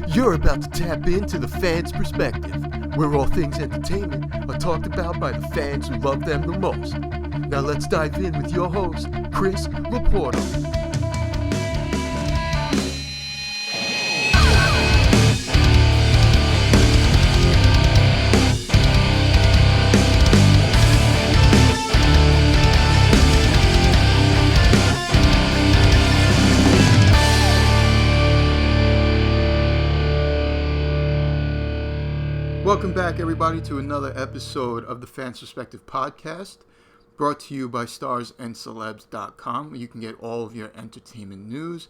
You're about to tap into the fan's perspective, where all things entertainment are talked about by the fans who love them the most. Now let's dive in with your host, Chris Laporto. Welcome back, everybody, to another episode of the Fans Perspective podcast, brought to you by TheCelebrityCafe.com, where you can get all of your entertainment news.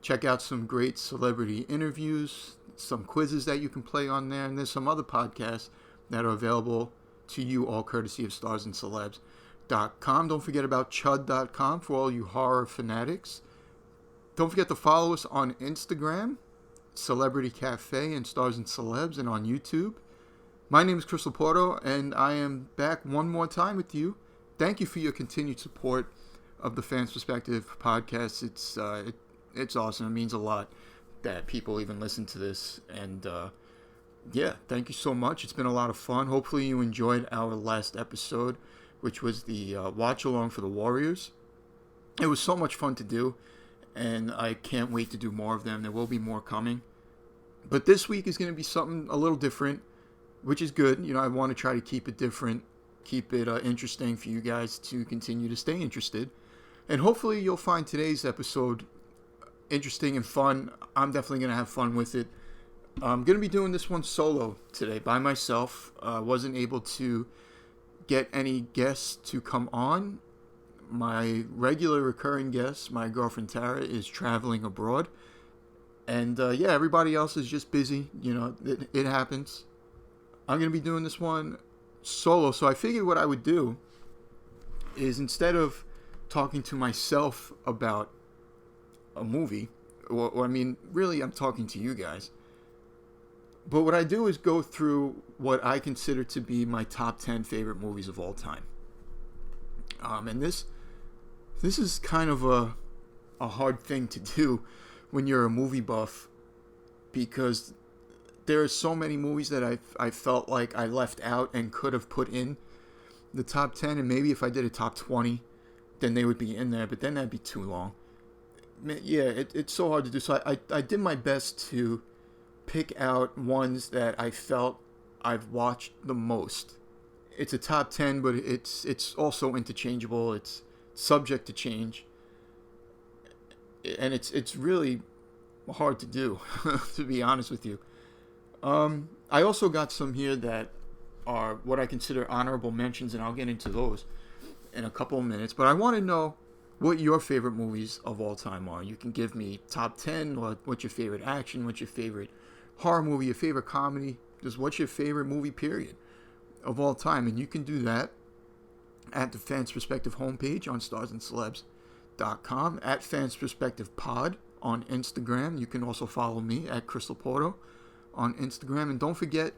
Check out some great celebrity interviews, some quizzes that you can play on there, and there's some other podcasts that are available to you, all courtesy of StarsandCelebs.com. Don't forget about Chud.com for all you horror fanatics. Don't forget to follow us on Instagram, Celebrity Cafe and Stars and Celebs, and on YouTube. My name is Chris Laporto, and I am back one more time with you. Thank you for your continued support of the Fans Perspective podcast. It's awesome. It means a lot that people even listen to this, and thank you so much. It's been a lot of fun. Hopefully you enjoyed our last episode, which was the watch along for the Warriors. It was so much fun to do, and I can't wait to do more of them. There will be more coming. But this week is going to be something a little different, which is good. You know, I want to try to keep it different, keep it interesting for you guys to continue to stay interested. And hopefully you'll find today's episode interesting and fun. I'm definitely going to have fun with it. I'm going to be doing this one solo today by myself. I wasn't able to get any guests to come on. My regular recurring guest, my girlfriend Tara, is traveling abroad. And everybody else is just busy. You know, it happens. I'm going to be doing this one solo. So I figured what I would do is, instead of talking to myself about a movie, or I mean, really, I'm talking to you guys. But what I do is go through what I consider to be my top 10 favorite movies of all time. And this is kind of a hard thing to do when you're a movie buff, because there are so many movies that I felt like I left out and could have put in the top 10, and maybe if I did a top 20, then they would be in there, but then that'd be too long. Yeah, it's so hard to do. So I did my best to pick out ones that I felt I've watched the most. It's a top 10, but it's also interchangeable. It's subject to change, and it's really hard to do, to be honest with you. I also got some here that are what I consider honorable mentions, and I'll get into those in a couple of minutes. But I want to know what your favorite movies of all time are. You can give me top 10, or what's your favorite action, what's your favorite horror movie, your favorite comedy, just what's your favorite movie, period, of all time. And you can do that at the Fans Perspective homepage on StarsandCelebs.com, at Fans Perspective Pod on Instagram. You can also follow me at Chris Laporto on Instagram. And don't forget,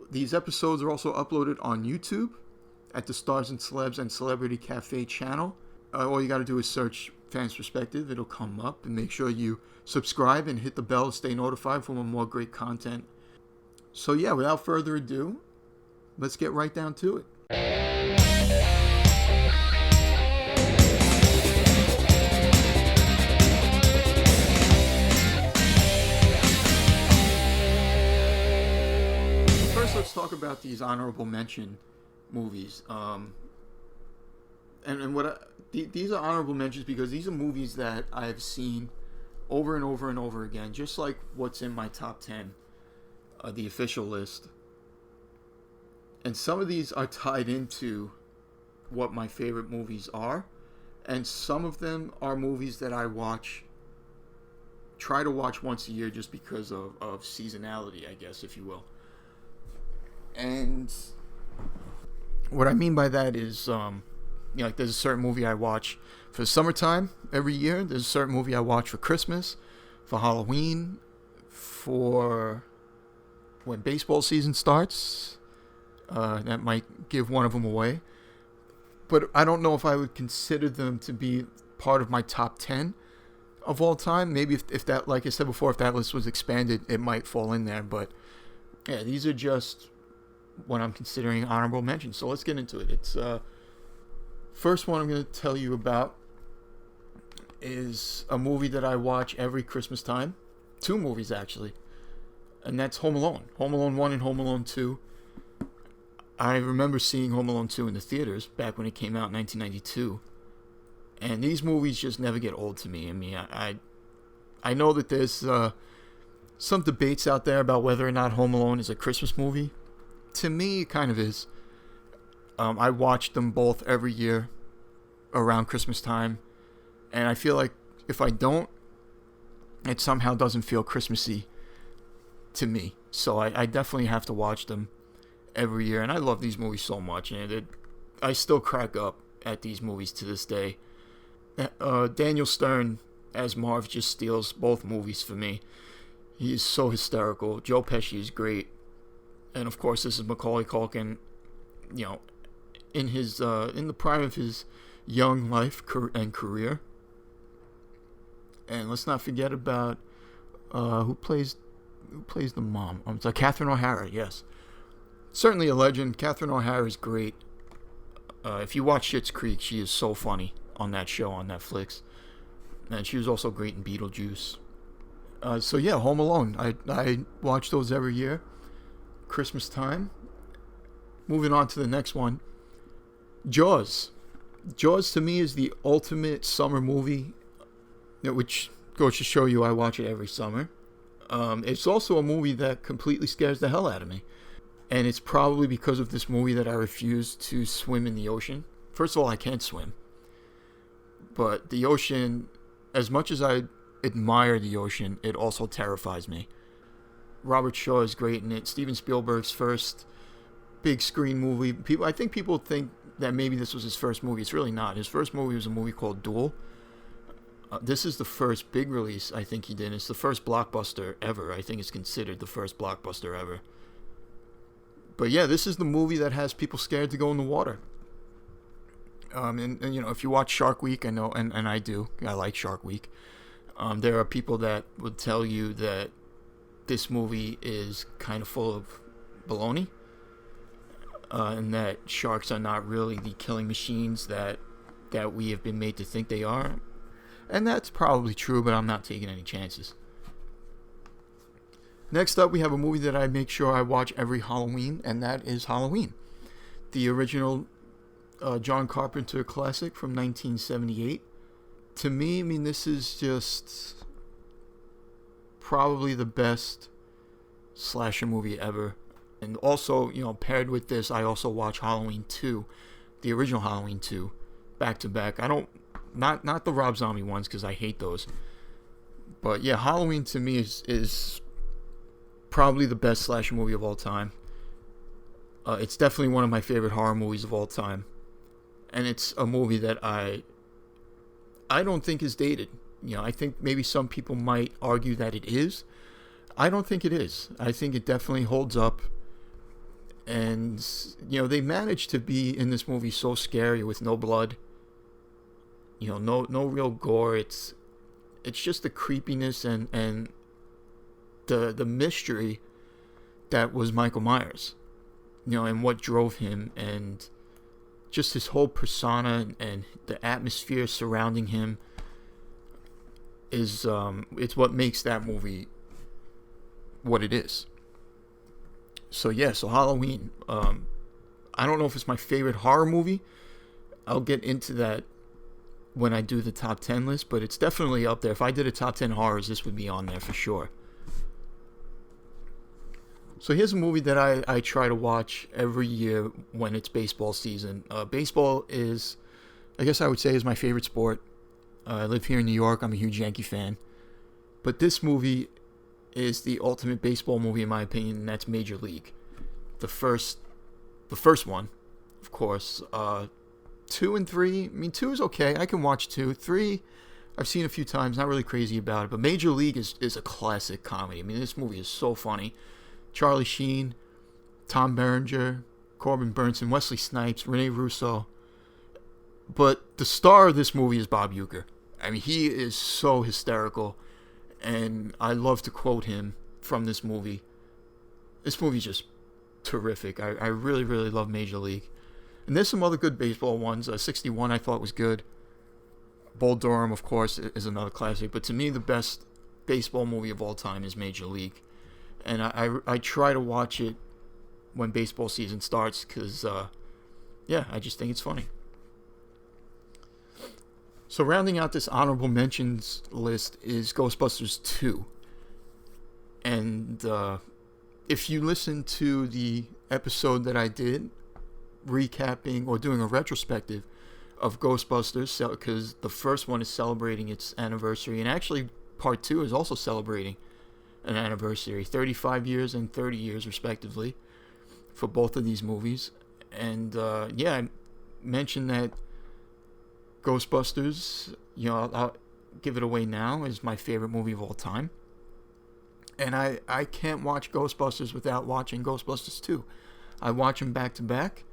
these episodes are also uploaded on YouTube at the Stars and Celebs and Celebrity Cafe channel. All you got to do is search Fans Perspective. It'll come up, and make sure you subscribe and hit the bell to stay notified for more great content. So yeah, without further ado, let's get right down to it. Let's talk about these honorable mention movies. These are honorable mentions because these are movies that I've seen over and over and over again, just like what's in my top 10, the official list. And some of these are tied into what my favorite movies are, and some of them are movies that I try to watch once a year just because of seasonality, I guess, if you will. And what I mean by that is, like, there's a certain movie I watch for summertime every year. There's a certain movie I watch for Christmas, for Halloween, for when baseball season starts. That might give one of them away. But I don't know if I would consider them to be part of my top 10 of all time. Maybe if that, like I said before, if that list was expanded, it might fall in there. But yeah, these are just what I'm considering honorable mentions. So let's get into it. It's first one I'm going to tell you about is a movie that I watch every Christmas time. Two movies, actually. And that's Home Alone. Home Alone 1 and Home Alone 2. I remember seeing Home Alone 2 in the theaters back when it came out in 1992. And these movies just never get old to me. I mean, I know that there's some debates out there about whether or not Home Alone is a Christmas movie. To me, it kind of is. I watch them both every year around Christmas time. And I feel like if I don't, it somehow doesn't feel Christmassy to me. So I definitely have to watch them every year. And I love these movies so much. And I still crack up at these movies to this day. Daniel Stern as Marv just steals both movies for me. He is so hysterical. Joe Pesci is great. And of course, this is Macaulay Culkin, you know, in the prime of his young life and career. And let's not forget about who plays the mom. It's Catherine O'Hara. Yes, certainly a legend. Catherine O'Hara is great. If you watch Schitt's Creek, she is so funny on that show on Netflix, and she was also great in Beetlejuice. So yeah, Home Alone. I watch those every year, Christmas time. Moving on to the next one, Jaws. Jaws to me is the ultimate summer movie, which goes to show you I watch it every summer. It's also a movie that completely scares the hell out of me. And it's probably because of this movie that I refuse to swim in the ocean. First of all, I can't swim. But the ocean, as much as I admire the ocean, it also terrifies me. Robert Shaw is great in it. Steven Spielberg's first big screen movie. I think people think that maybe this was his first movie. It's really not. His first movie was a movie called Duel. This is the first big release I think he did. It's the first blockbuster ever. I think it's considered the first blockbuster ever. But yeah, this is the movie that has people scared to go in the water. And you know, if you watch Shark Week, I know, and I do. I like Shark Week. There are people that would tell you that this movie is kind of full of baloney. And that sharks are not really the killing machines that we have been made to think they are. And that's probably true, but I'm not taking any chances. Next up, we have a movie that I make sure I watch every Halloween, and that is Halloween. The original John Carpenter classic from 1978. To me, I mean, this is just probably the best slasher movie ever. And also, you know, paired with this, I also watch Halloween 2, the original Halloween 2, back to back. I don't, not the Rob Zombie ones, because I hate those. But yeah, Halloween to me is probably the best slasher movie of all time. It's definitely one of my favorite horror movies of all time. And it's a movie that I don't think is dated. You know, I think maybe some people might argue that it is. I don't think it is. I think it definitely holds up. And, you know, they managed to be in this movie so scary with no blood. You know, no real gore. It's just the creepiness and the mystery that was Michael Myers. You know, and what drove him, and just his whole persona and the atmosphere surrounding him is it's what makes that movie what it is. So yeah, so Halloween. I don't know if it's my favorite horror movie. I'll get into that when I do the top 10 list, but it's definitely up there. If I did a top 10 horrors, this would be on there for sure. So here's a movie that I try to watch every year when it's baseball season. Baseball is, I guess I would say, is my favorite sport. I live here in New York. I'm a huge Yankee fan. But this movie is the ultimate baseball movie in my opinion, and that's Major League. The first one, of course. 2 and 3, I mean, 2 is okay. I can watch 2. 3, I've seen a few times. Not really crazy about it. But Major League is a classic comedy. I mean, this movie is so funny. Charlie Sheen, Tom Berenger, Corbin Burnson, Wesley Snipes, Rene Russo. But the star of this movie is Bob Uecker. I mean, he is so hysterical, and I love to quote him from this movie. This movie's just terrific. I really, really love Major League. And there's some other good baseball ones. 61 I thought was good. Bull Durham, of course, is another classic. But to me, the best baseball movie of all time is Major League. And I try to watch it when baseball season starts because, I just think it's funny. So rounding out this honorable mentions list is Ghostbusters 2. And if you listen to the episode that I did recapping or doing a retrospective of Ghostbusters, because the first one is celebrating its anniversary, and actually part 2 is also celebrating an anniversary, 35 years and 30 years respectively for both of these movies. And I mentioned that Ghostbusters, I'll give it away now, is my favorite movie of all time. And I can't watch Ghostbusters without watching Ghostbusters 2. I watch them back to back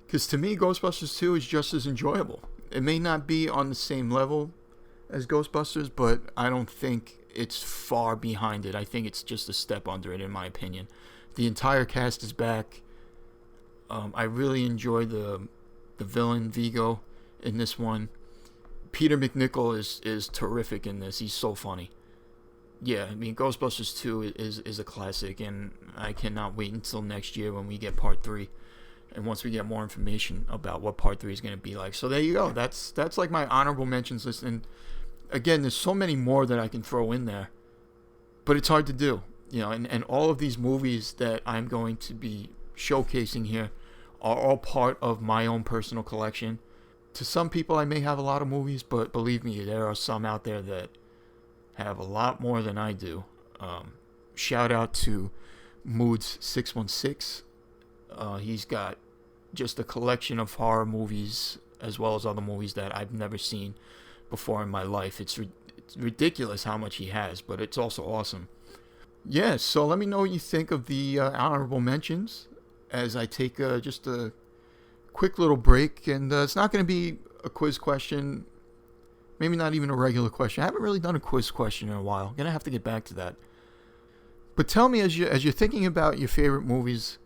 because to me Ghostbusters 2 is just as enjoyable. It may not be on the same level as Ghostbusters, but I don't think it's far behind it. I think it's just a step under it, in my opinion. The entire cast is back. I really enjoy the villain Vigo in this one. Peter McNichol is terrific in this. He's so funny. Yeah, I mean, Ghostbusters 2 is a classic, and I cannot wait until next year when we get part 3, and once we get more information about what part 3 is going to be like. So there you go. That's like my honorable mentions list, and again, there's so many more that I can throw in there, but it's hard to do, and all of these movies that I'm going to be showcasing here are all part of my own personal collection. To some people, I may have a lot of movies, but believe me, there are some out there that have a lot more than I do. Shout out to Moods616. He's got just a collection of horror movies as well as other movies that I've never seen before in my life. It's ridiculous how much he has, but it's also awesome. Yeah, so let me know what you think of the honorable mentions as I take just a quick little break. And it's not going to be a quiz question. Maybe not even a regular question. I haven't really done a quiz question in a while. I'm going to have to get back to that. But tell me, as you're thinking about your favorite movies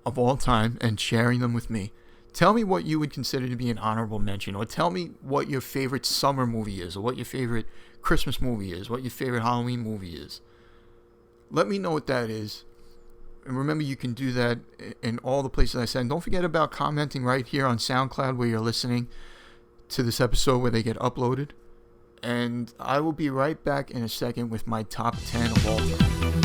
of all time and sharing them with me, tell me what you would consider to be an honorable mention, or tell me what your favorite summer movie is, or what your favorite Christmas movie is, what your favorite Halloween movie is. Let me know what that is. And remember, you can do that in all the places I said. And don't forget about commenting right here on SoundCloud where you're listening to this episode, where they get uploaded. And I will be right back in a second with my top 10 of all time.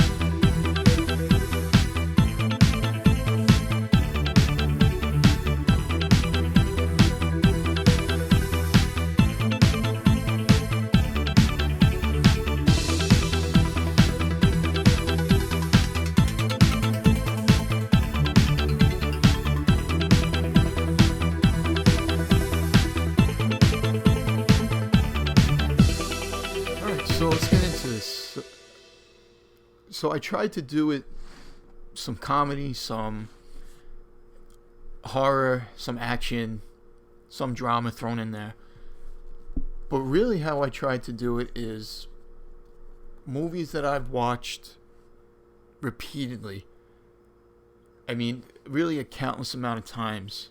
So I tried to do it, some comedy, some horror, some action, some drama thrown in there. But really how I tried to do it is movies that I've watched repeatedly. I mean, really a countless amount of times,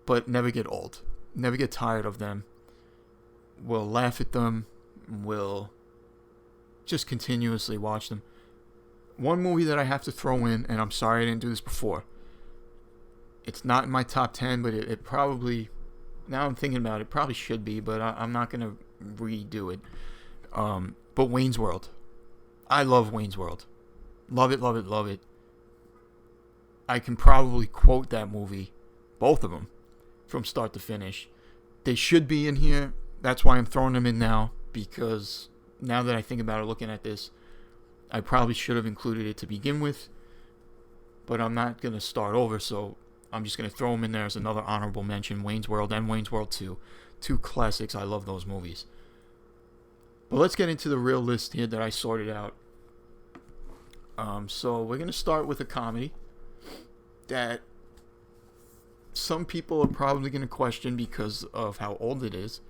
but never get old, never get tired of them. We'll laugh at them, we'll just continuously watch them. One movie that I have to throw in, and I'm sorry I didn't do this before. It's not in my top 10, but it probably, now I'm thinking about it, probably should be, but I'm not going to redo it. But Wayne's World. I love Wayne's World. Love it, love it, love it. I can probably quote that movie, both of them, from start to finish. They should be in here. That's why I'm throwing them in now, because now that I think about it, looking at this, I probably should have included it to begin with, but I'm not going to start over, so I'm just going to throw them in there as another honorable mention. Wayne's World and Wayne's World 2. Two classics. I love those movies. But let's get into the real list here that I sorted out. So we're going to start with a comedy that some people are probably going to question because of how old it is.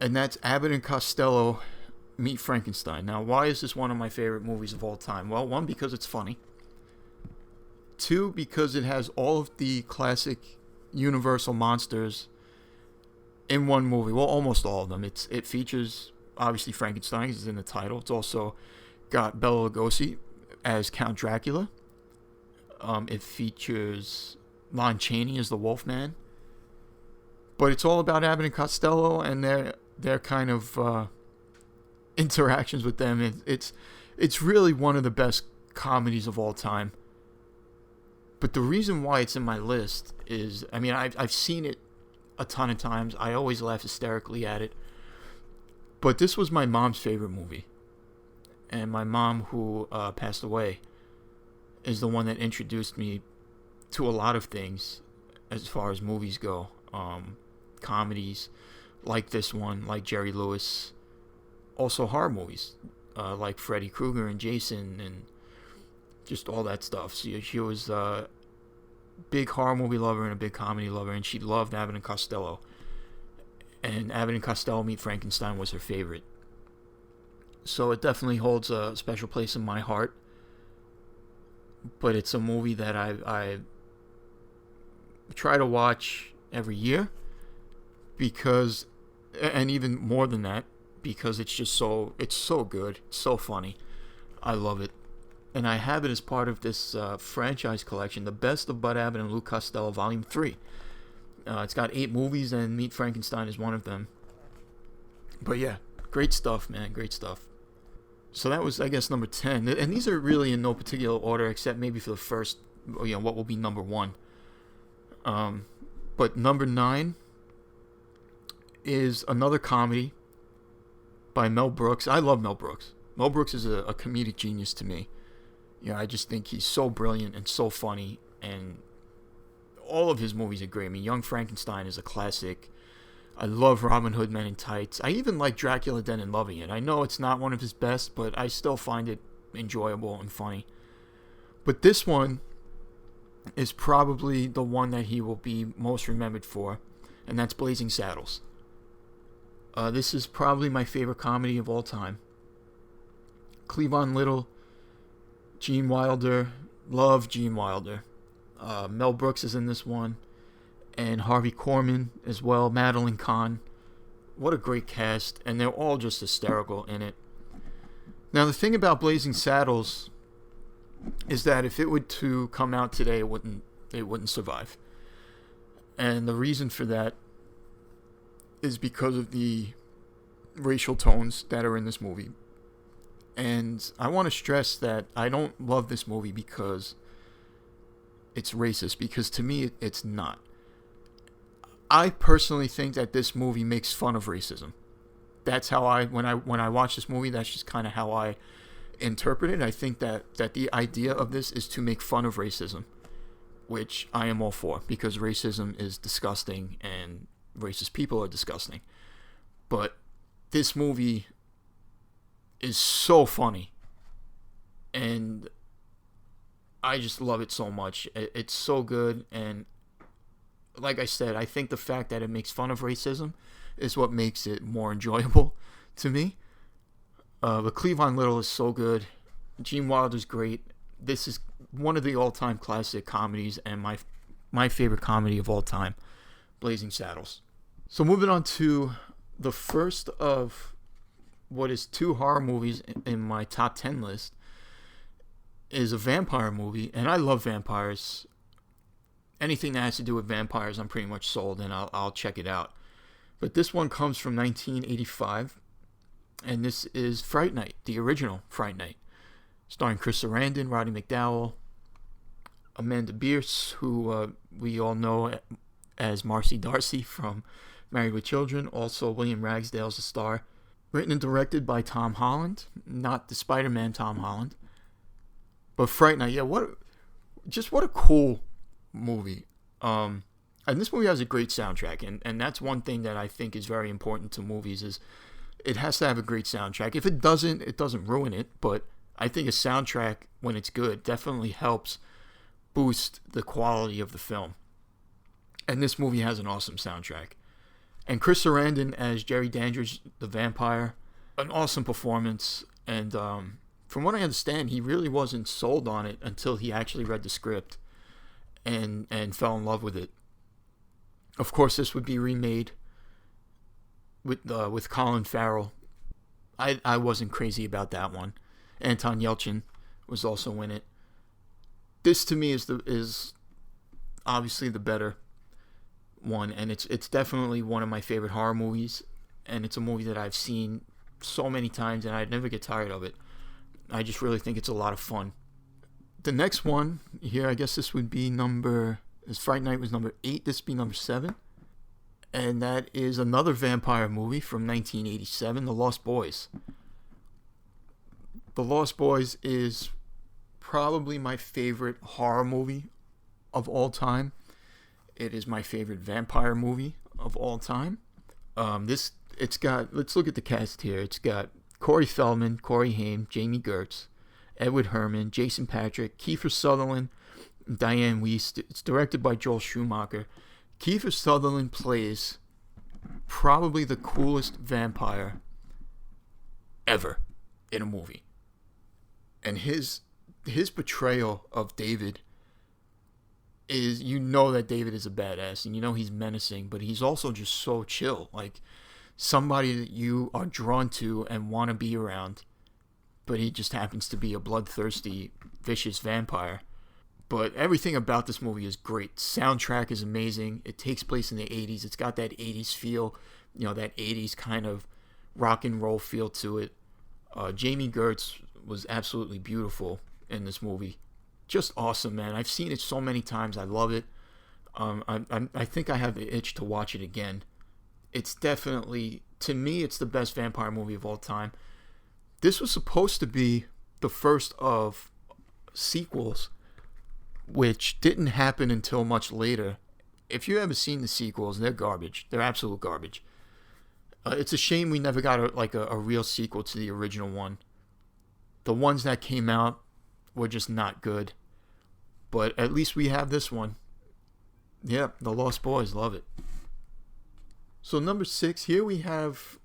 And that's Abbott and Costello Meet Frankenstein. Now, why is this one of my favorite movies of all time? Well, one, because it's funny. Two, because it has all of the classic Universal monsters in one movie. Well, almost all of them. It features, obviously, Frankenstein, because it's in the title. It's also got Bela Lugosi as Count Dracula. It features Lon Chaney as the Wolfman. But it's all about Abbott and Costello and their kind of interactions with them. It's really one of the best comedies of all time. But the reason why it's in my list is, I mean, I've seen it a ton of times. I always laugh hysterically at it. But this was my mom's favorite movie. And my mom, who passed away, is the one that introduced me to a lot of things as far as movies go. Comedies like this one, like Jerry Lewis. Also horror movies like Freddy Krueger and Jason and just all that stuff. So she was a big horror movie lover and a big comedy lover, and she loved Abbott and Costello. And Abbott and Costello Meet Frankenstein was her favorite. So it definitely holds a special place in my heart. But it's a movie that I try to watch every year because, and even more than that, because it's so good, it's so funny. I love it. And I have it as part of this franchise collection, The Best of Bud Abbott and Lou Costello, Volume 3. It's got 8 movies, and Meet Frankenstein is one of them. But yeah, great stuff, man, great stuff. So that was, I guess, number 10. And these are really in no particular order, except maybe for the first, what will be number 1. But number 9 is another comedy by Mel Brooks. I love Mel Brooks. Mel Brooks is a comedic genius to me. I just think he's so brilliant and so funny, and all of his movies are great. I mean, Young Frankenstein is a classic. I love Robin Hood Men in Tights. I even like Dracula Dead and Loving It. I know it's not one of his best, but I still find it enjoyable and funny. But this one is probably the one that he will be most remembered for, and that's Blazing Saddles. This is probably my favorite comedy of all time. Cleavon Little, Gene Wilder, love Gene Wilder. Mel Brooks is in this one, and Harvey Korman as well, Madeline Kahn. What a great cast, and they're all just hysterical in it. Now, the thing about Blazing Saddles is that if it were to come out today, it wouldn't survive. And the reason for that is because of the racial tones that are in this movie. And I want to stress that I don't love this movie because it's racist, because to me it's not. I personally think that this movie makes fun of racism. That's how when I watch this movie, that's just kind of how I interpret it. I think that the idea of this is to make fun of racism, which I am all for, because racism is disgusting and racist people are disgusting. But this movie is so funny, and I just love it so much. It's so good, and like I said, I think the fact that it makes fun of racism is what makes it more enjoyable to me. But Cleavon Little is so good. Gene Wilder's great. This is one of the all-time classic comedies, and my favorite comedy of all time, Blazing Saddles. So moving on to the first of what is 2 horror movies in my top 10 list is a vampire movie, and I love vampires. Anything that has to do with vampires, I'm pretty much sold, and I'll check it out. But this one comes from 1985, and this is Fright Night, the original Fright Night, starring Chris Sarandon, Roddy McDowall, Amanda Bierce, who we all know as Marcy Darcy from Married with Children. Also, William Ragsdale's a star. Written and directed by Tom Holland, not the Spider-Man Tom Holland, but Fright Night. Yeah, what a cool movie. And this movie has a great soundtrack, and that's one thing that I think is very important to movies, is it has to have a great soundtrack. If it doesn't ruin it, but I think a soundtrack, when it's good, definitely helps boost the quality of the film. And this movie has an awesome soundtrack. And Chris Sarandon as Jerry Dandridge, the vampire, an awesome performance. And from what I understand, he really wasn't sold on it until he actually read the script and fell in love with it. Of course, this would be remade with Colin Farrell. I wasn't crazy about that one. Anton Yelchin was also in it. This to me is obviously the better one, and it's definitely one of my favorite horror movies, and it's a movie that I've seen so many times and I'd never get tired of it. I just really think it's a lot of fun. The next one here, I guess this would be Fright Night was number 8, this would be number 7. And that is another vampire movie from 1987, The Lost Boys. The Lost Boys is probably my favorite horror movie of all time. It is my favorite vampire movie of all time. Let's look at the cast here. It's got Corey Feldman, Corey Haim, Jamie Gertz, Edward Herrmann, Jason Patric, Kiefer Sutherland, Diane Wiest. It's directed by Joel Schumacher. Kiefer Sutherland plays probably the coolest vampire ever in a movie. And his portrayal of David is, you know that David is a badass and you know he's menacing, but he's also just so chill. Like somebody that you are drawn to and want to be around, but he just happens to be a bloodthirsty, vicious vampire. But everything about this movie is great. Soundtrack is amazing. It takes place in the 80s. It's got that 80s feel, that 80s kind of rock and roll feel to it. Jamie Gertz was absolutely beautiful in this movie. Just awesome, man. I've seen it so many times. I love it. I think I have the itch to watch it again. It's definitely, to me, it's the best vampire movie of all time. This was supposed to be the first of sequels, which didn't happen until much later. If you haven't seen the sequels, they're garbage. They're absolute garbage. It's a shame we never got a real sequel to the original one. The ones that came out were just not good. But at least we have this one. Yeah, The Lost Boys, love it. So number 6, here we have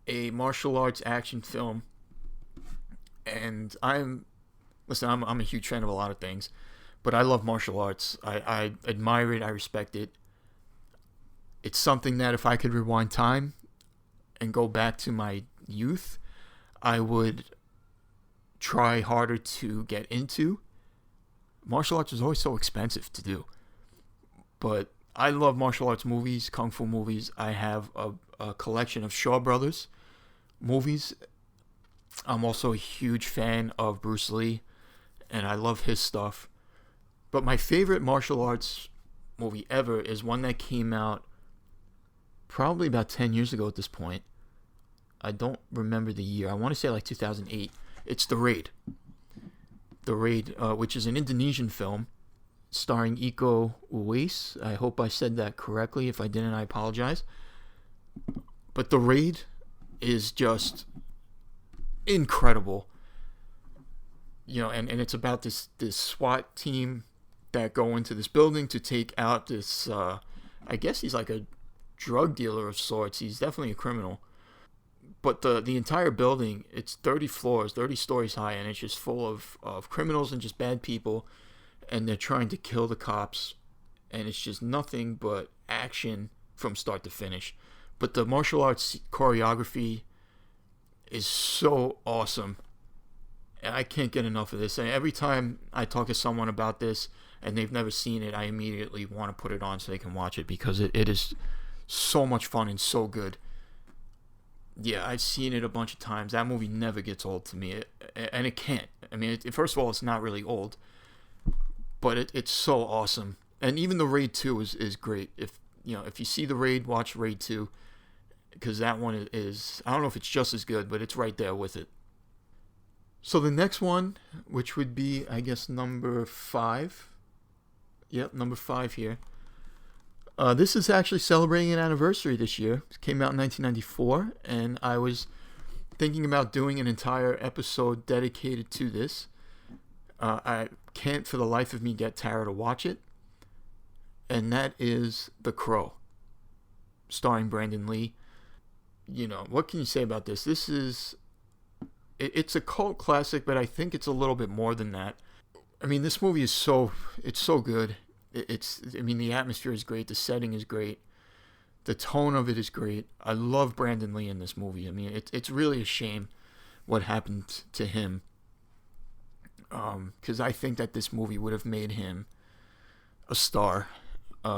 a martial arts action film. And I'm a huge fan of a lot of things. But I love martial arts. I admire it. I respect it. It's something that if I could rewind time and go back to my youth, I would try harder to get into. Martial arts is always so expensive to do. But I love martial arts movies, kung fu movies. I have a collection of Shaw Brothers movies. I'm also a huge fan of Bruce Lee, and I love his stuff. But my favorite martial arts movie ever is one that came out probably about 10 years ago at this point. I don't remember the year. I want to say like 2008. It's The Raid. The Raid, which is an Indonesian film starring Iko Uwais. I hope I said that correctly. If I didn't, I apologize. But The Raid is just incredible. And it's about this SWAT team that go into this building to take out this, I guess he's like a drug dealer of sorts. He's definitely a criminal. But the entire building, it's 30 floors, 30 stories high, and it's just full of criminals and just bad people. And they're trying to kill the cops. And it's just nothing but action from start to finish. But the martial arts choreography is so awesome. And I can't get enough of this. And every time I talk to someone about this and they've never seen it, I immediately want to put it on so they can watch it because it is so much fun and so good. Yeah, I've seen it a bunch of times. That movie never gets old to me, and it can't. I mean, first of all, it's not really old, but it's so awesome. And even The Raid 2 is great. If you see The Raid, watch Raid 2, because that one is, I don't know if it's just as good, but it's right there with it. So the next one, which would be, I guess, number 5. Yep, number 5 here. This is actually celebrating an anniversary this year. It came out in 1994, and I was thinking about doing an entire episode dedicated to this. I can't for the life of me get Tara to watch it, and that is The Crow. starring Brandon Lee. What can you say about this? It's a cult classic, but I think it's a little bit more than that. I mean, this movie is so good. The atmosphere is great. The setting is great. The tone of it is great. I love Brandon Lee in this movie. I mean, it's really a shame what happened to him. Because I think that this movie would have made him a star.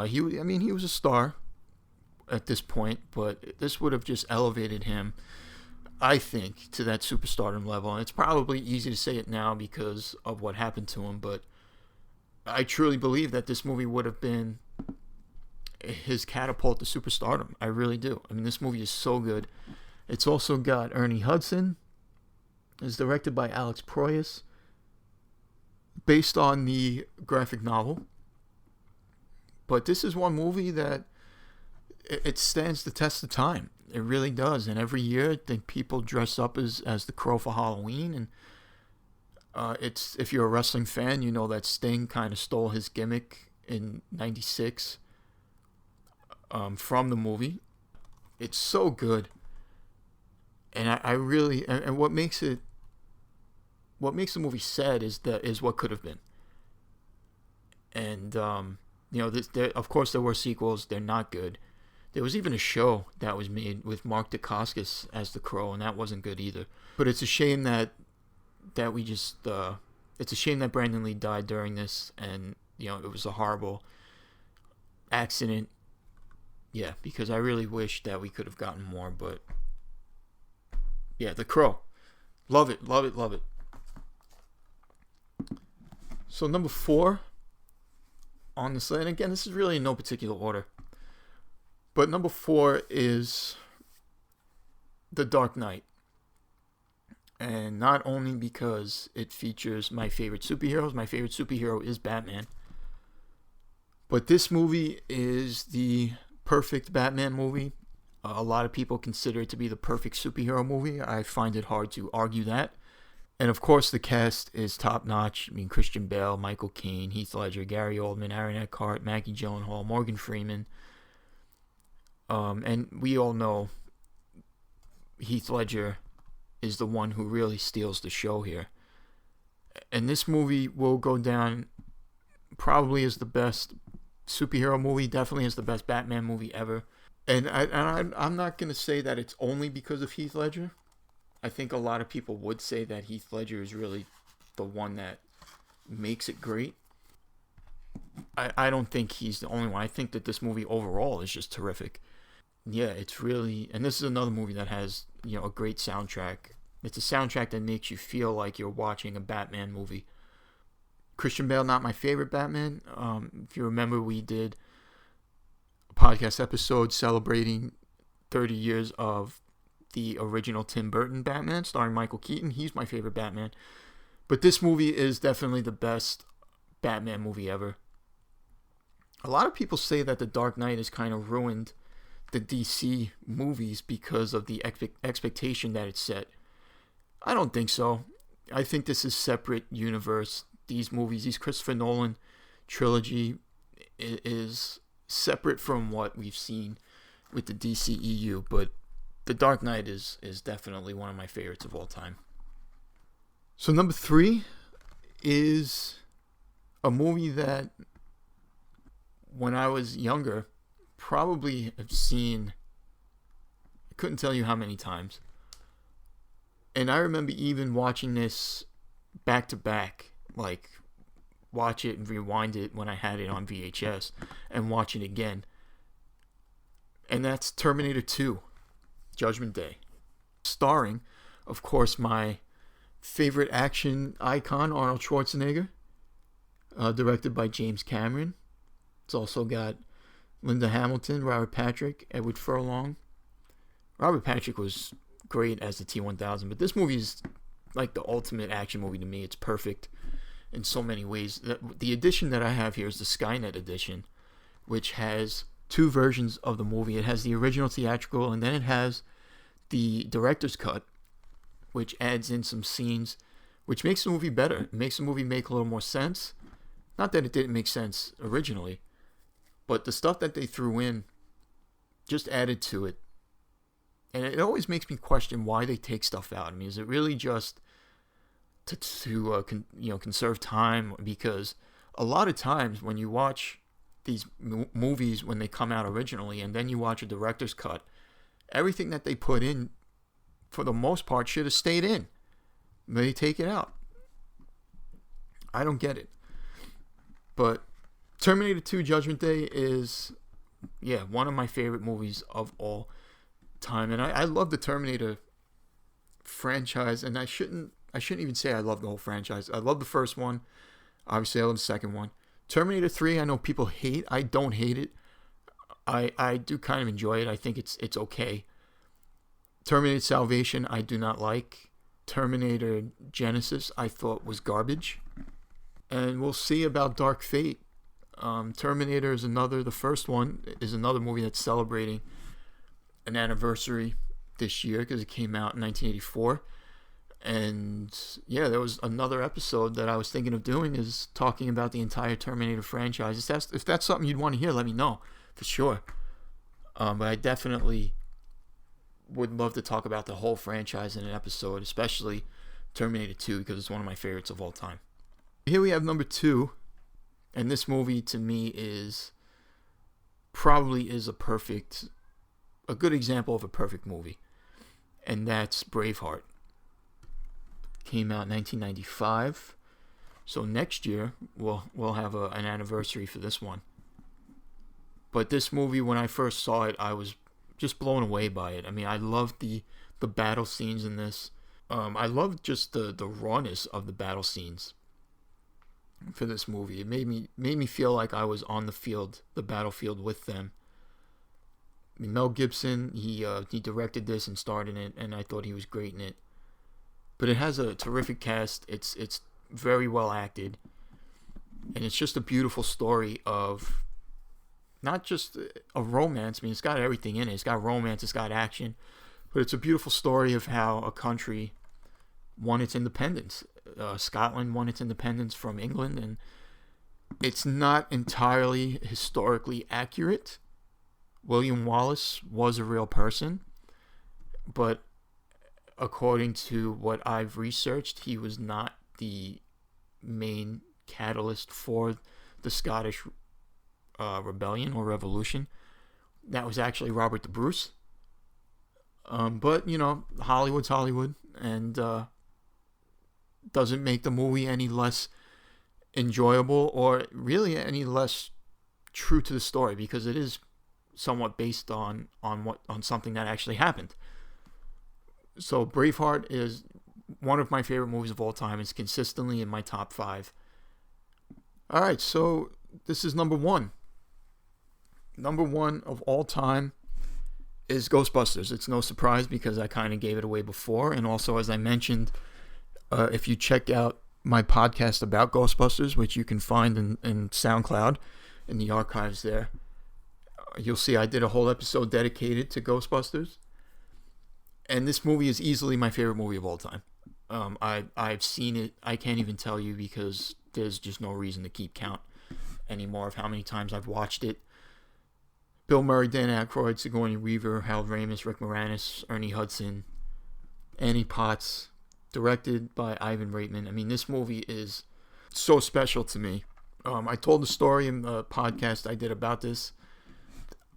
He was a star at this point, but this would have just elevated him, I think, to that superstardom level. And it's probably easy to say it now because of what happened to him, but I truly believe that this movie would have been his catapult to superstardom. I really do. I mean, this movie is so good. It's also got Ernie Hudson. It's directed by Alex Proyas, based on the graphic novel. But this is one movie that it stands the test of time. It really does. And every year, I think people dress up as the Crow for Halloween. And if you're a wrestling fan, you know that Sting kind of stole his gimmick in '96 from the movie. It's so good. And I really, and what makes the movie sad is what could have been. And of course there were sequels. They're not good. There was even a show that was made with Mark Dacascos as the Crow, and that wasn't good either. But it's a shame that it's a shame that Brandon Lee died during this, and it was a horrible accident. Yeah, because I really wish that we could have gotten more, but yeah, The Crow. Love it, love it, love it. So number 4 on this list, and again, this is really in no particular order, but number 4 is The Dark Knight. And not only because it features my favorite superhero is Batman, but this movie is the perfect Batman movie. A lot of people consider it to be the perfect superhero movie. I find it hard to argue that. And of course, the cast is top notch. I mean, Christian Bale, Michael Caine, Heath Ledger, Gary Oldman, Aaron Eckhart, Maggie Gyllenhaal, Morgan Freeman. And we all know Heath Ledger is the one who really steals the show here. And this movie will go down probably as the best superhero movie, definitely as the best Batman movie ever. And I'm not going to say that it's only because of Heath Ledger. I think a lot of people would say that Heath Ledger is really the one that makes it great. I don't think he's the only one. I think that this movie overall is just terrific. Yeah, it's really... And this is another movie that has, a great soundtrack. It's a soundtrack that makes you feel like you're watching a Batman movie. Christian Bale, not my favorite Batman. If you remember, we did a podcast episode celebrating 30 years of the original Tim Burton Batman, starring Michael Keaton. He's my favorite Batman. But this movie is definitely the best Batman movie ever. A lot of people say that The Dark Knight has kind of ruined the DC movies because of the expectation that it set. I don't think so. I think this is separate universe. These movies, these Christopher Nolan trilogy is separate from what we've seen with the DCEU, but The Dark Knight is definitely one of my favorites of all time. So number 3 is a movie that when I was younger, probably have seen, I couldn't tell you how many times. And I remember even watching this back to back, like watch it and rewind it when I had it on VHS and watch it again. And that's Terminator 2, Judgment Day. Starring, of course, my favorite action icon, Arnold Schwarzenegger, directed by James Cameron. It's also got Linda Hamilton, Robert Patrick, Edward Furlong. Robert Patrick was great as the T-1000, but this movie is like the ultimate action movie to me. It's perfect in so many ways. The edition that I have here is the Skynet edition, which has 2 versions of the movie. It has the original theatrical, and then it has the director's cut, which adds in some scenes, which makes the movie better. It makes the movie make a little more sense. Not that it didn't make sense originally, but the stuff that they threw in just added to it. And it always makes me question why they take stuff out. I mean, is it really just to conserve time? Because a lot of times when you watch these movies when they come out originally and then you watch a director's cut, everything that they put in, for the most part, should have stayed in. They take it out. I don't get it. But Terminator 2 Judgment Day is, one of my favorite movies of all time. And I love the Terminator franchise, and I shouldn't even say I love the whole franchise. I love the first one. Obviously, I love the second one. Terminator 3, I know people hate. I don't hate it. I do kind of enjoy it. I think it's okay. Terminator Salvation, I do not like. Terminator Genesis, I thought was garbage. And we'll see about Dark Fate. Terminator is the first one is another movie that's celebrating an anniversary this year because it came out in 1984. And there was another episode that I was thinking of doing, is talking about the entire Terminator franchise. If that's something you'd want to hear, let me know for sure. But I definitely would love to talk about the whole franchise in an episode, especially Terminator 2, because it's one of my favorites of all time. Here we have number 2, and this movie to me is a good example of a perfect movie, and that's Braveheart. Came out in 1995, so next year we'll have an anniversary for this one. But this movie, when I first saw it, I was just blown away by it. I mean, I loved the battle scenes in this. I loved just the rawness of the battle scenes for this movie. It made me feel like I was on the battlefield with them. I mean, Mel Gibson, he directed this and starred in it, and I thought he was great in it. But it has a terrific cast. It's very well acted, and it's just a beautiful story of not just a romance. I mean, it's got everything in it. It's got romance, it's got action, but it's a beautiful story of how a country won its independence. Scotland won its independence from England, and it's not entirely historically accurate. William Wallace was a real person, but according to what I've researched, he was not the main catalyst for the Scottish rebellion or revolution. That was actually Robert the Bruce. But, Hollywood's Hollywood, and doesn't make the movie any less enjoyable or really any less true to the story, because it is somewhat based on something that actually happened. So Braveheart is one of my favorite movies of all time. It's consistently in my top 5. All right, so this is number 1. Number 1 of all time is Ghostbusters. It's no surprise because I kind of gave it away before. And also, as I mentioned, if you check out my podcast about Ghostbusters, which you can find in SoundCloud, in the archives there, you'll see I did a whole episode dedicated to Ghostbusters. And this movie is easily my favorite movie of all time. I've seen it. I can't even tell you because there's just no reason to keep count anymore of how many times I've watched it. Bill Murray, Dan Aykroyd, Sigourney Weaver, Harold Ramis, Rick Moranis, Ernie Hudson, Annie Potts, directed by Ivan Reitman. I mean, this movie is so special to me. I told the story in the podcast I did about this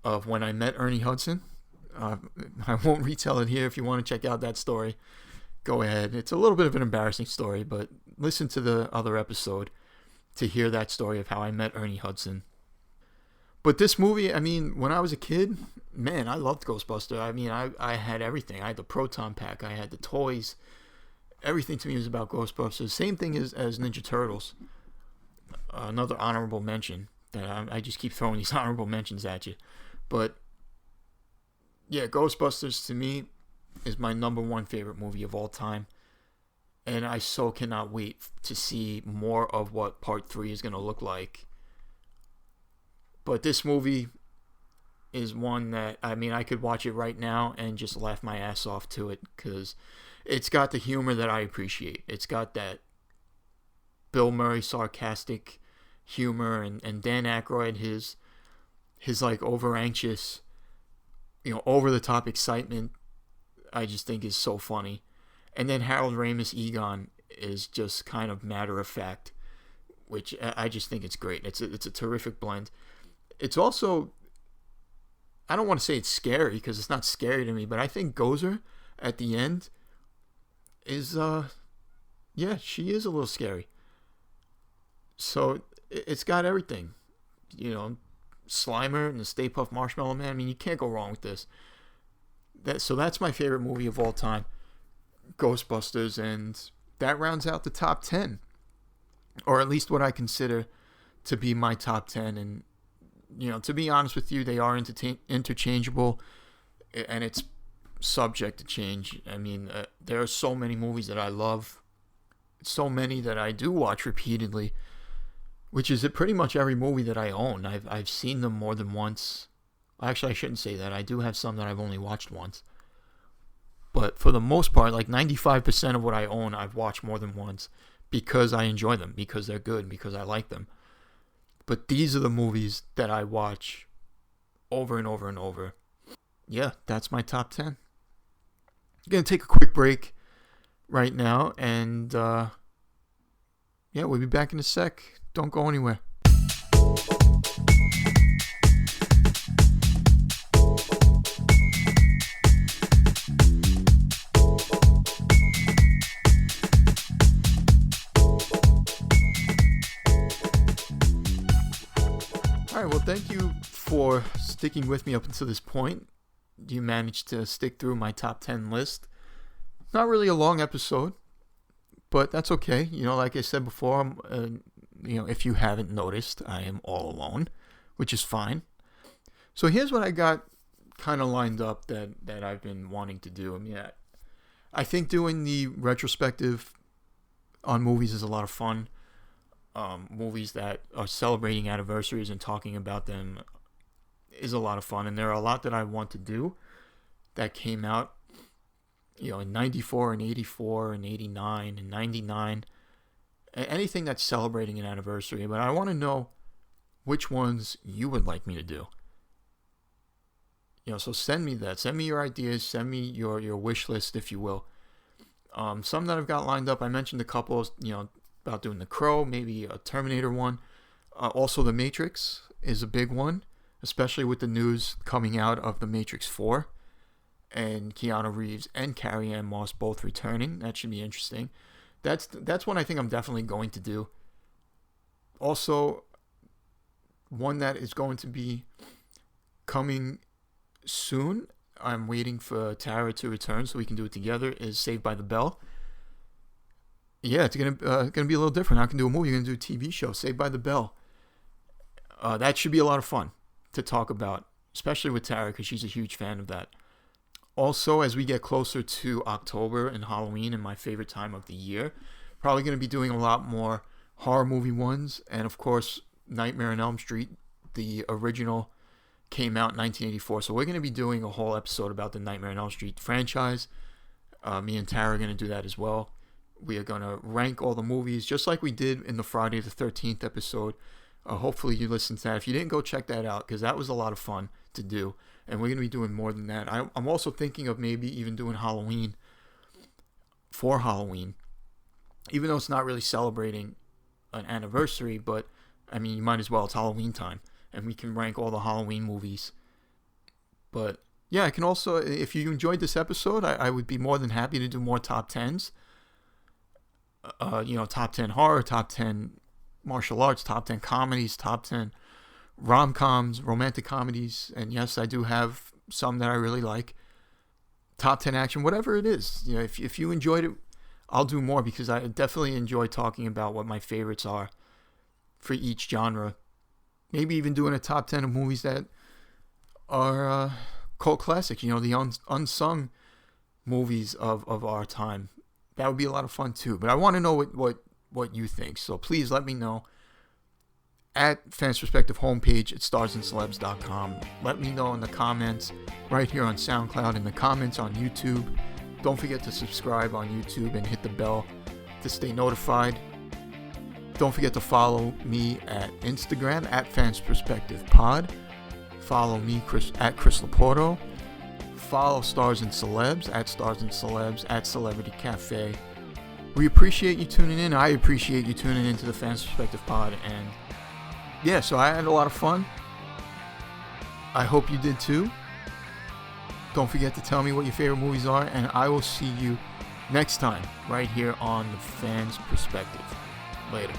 of when I met Ernie Hudson. I won't retell it here. If you want to check out that story, go ahead. It's a little bit of an embarrassing story, but listen to the other episode to hear that story of how I met Ernie Hudson. But this movie, I mean, when I was a kid, man, I loved Ghostbusters. I mean, I had everything. I had the Proton Pack. I had the toys. Everything to me was about Ghostbusters. Same thing as Ninja Turtles. Another honorable mention. That I just keep throwing these honorable mentions at you. But yeah, Ghostbusters to me is my number 1 favorite movie of all time. And I so cannot wait to see more of what part 3 is going to look like. But this movie is one that, I mean, I could watch it right now and just laugh my ass off to it because it's got the humor that I appreciate. It's got that Bill Murray sarcastic humor and Dan Aykroyd, his like over anxious over-the-top excitement, I just think is so funny. And then Harold Ramis Egon is just kind of matter-of-fact, which I just think it's great. It's a terrific blend. It's also, I don't want to say it's scary, because it's not scary to me, but I think Gozer at the end is, she is a little scary. So it's got everything. Slimer and the Stay Puft Marshmallow Man. I mean, you can't go wrong with this. So that's my favorite movie of all time, Ghostbusters, and that rounds out the top 10. Or at least what I consider to be my top 10. And, to be honest with you, they are interchangeable, and it's subject to change. I mean, there are so many movies that I love, so many that I do watch repeatedly, which is pretty much every movie that I own. I've seen them more than once. Actually, I shouldn't say that. I do have some that I've only watched once. But for the most part, like 95% of what I own, I've watched more than once, because I enjoy them, because they're good, because I like them. But these are the movies that I watch over and over and over. Yeah, that's my top 10. I'm going to take a quick break right now, and we'll be back in a sec. Don't go anywhere. All right, well, thank you for sticking with me up until this point. You managed to stick through my top 10 list. Not really a long episode, but that's okay. Like I said before, if you haven't noticed, I am all alone, which is fine. So here's what I got kind of lined up that I've been wanting to do. I think doing the retrospective on movies is a lot of fun. Movies that are celebrating anniversaries and talking about them is a lot of fun. And there are a lot that I want to do that came out, in 94 and 84 and 89 and 99. Anything that's celebrating an anniversary. But I want to know which ones you would like me to do. So send me that. Send me your ideas. Send me your wish list, if you will. Some that I've got lined up, I mentioned a couple, about doing The Crow, maybe a Terminator one. Also, The Matrix is a big one, especially with the news coming out of The Matrix 4 and Keanu Reeves and Carrie-Anne Moss both returning. That should be interesting. That's one I think I'm definitely going to do. Also, one that is going to be coming soon, I'm waiting for Tara to return so we can do it together, is Saved by the Bell. Yeah, it's gonna be a little different. I can do a movie, you're gonna do a TV show, Saved by the Bell. That should be a lot of fun to talk about, especially with Tara, because she's a huge fan of that. Also, as we get closer to October and Halloween, and my favorite time of the year, probably going to be doing a lot more horror movie ones. And of course, Nightmare on Elm Street, the original, came out in 1984. So we're going to be doing a whole episode about the Nightmare on Elm Street franchise. Me and Tara are going to do that as well. We are going to rank all the movies, just like we did in the Friday the 13th episode. Hopefully you listened to that. If you didn't, go check that out, because that was a lot of fun to do. And we're going to be doing more than that. I'm also thinking of maybe even doing Halloween for Halloween. Even though it's not really celebrating an anniversary, but, I mean, you might as well. It's Halloween time. And we can rank all the Halloween movies. But, yeah, I can also, if you enjoyed this episode, I would be more than happy to do more top 10s. Top 10 horror, top 10 martial arts, top 10 comedies, top 10 rom-coms, romantic comedies, and yes, I do have some that I really like. Top 10 action, whatever it is. If you enjoyed it, I'll do more, because I definitely enjoy talking about what my favorites are for each genre. Maybe even doing a top 10 of movies that are cult classics, the unsung movies of our time. That would be a lot of fun too. But I want to know what you think. So please let me know at Fans Perspective homepage at starsandcelebs.com. Let me know in the comments right here on SoundCloud, in the comments on YouTube. Don't forget to subscribe on YouTube and hit the bell to stay notified. Don't forget to follow me at Instagram at Fans Perspective Pod. Follow me at Chris Laporto. follow Stars and Celebs at Stars and Celebs at Celebrity Cafe. We appreciate you tuning in. I appreciate you tuning into the Fans Perspective Pod. And yeah, so I had a lot of fun. I hope you did too. Don't forget to tell me what your favorite movies are, and I will see you next time right here on the Fans Perspective. Later.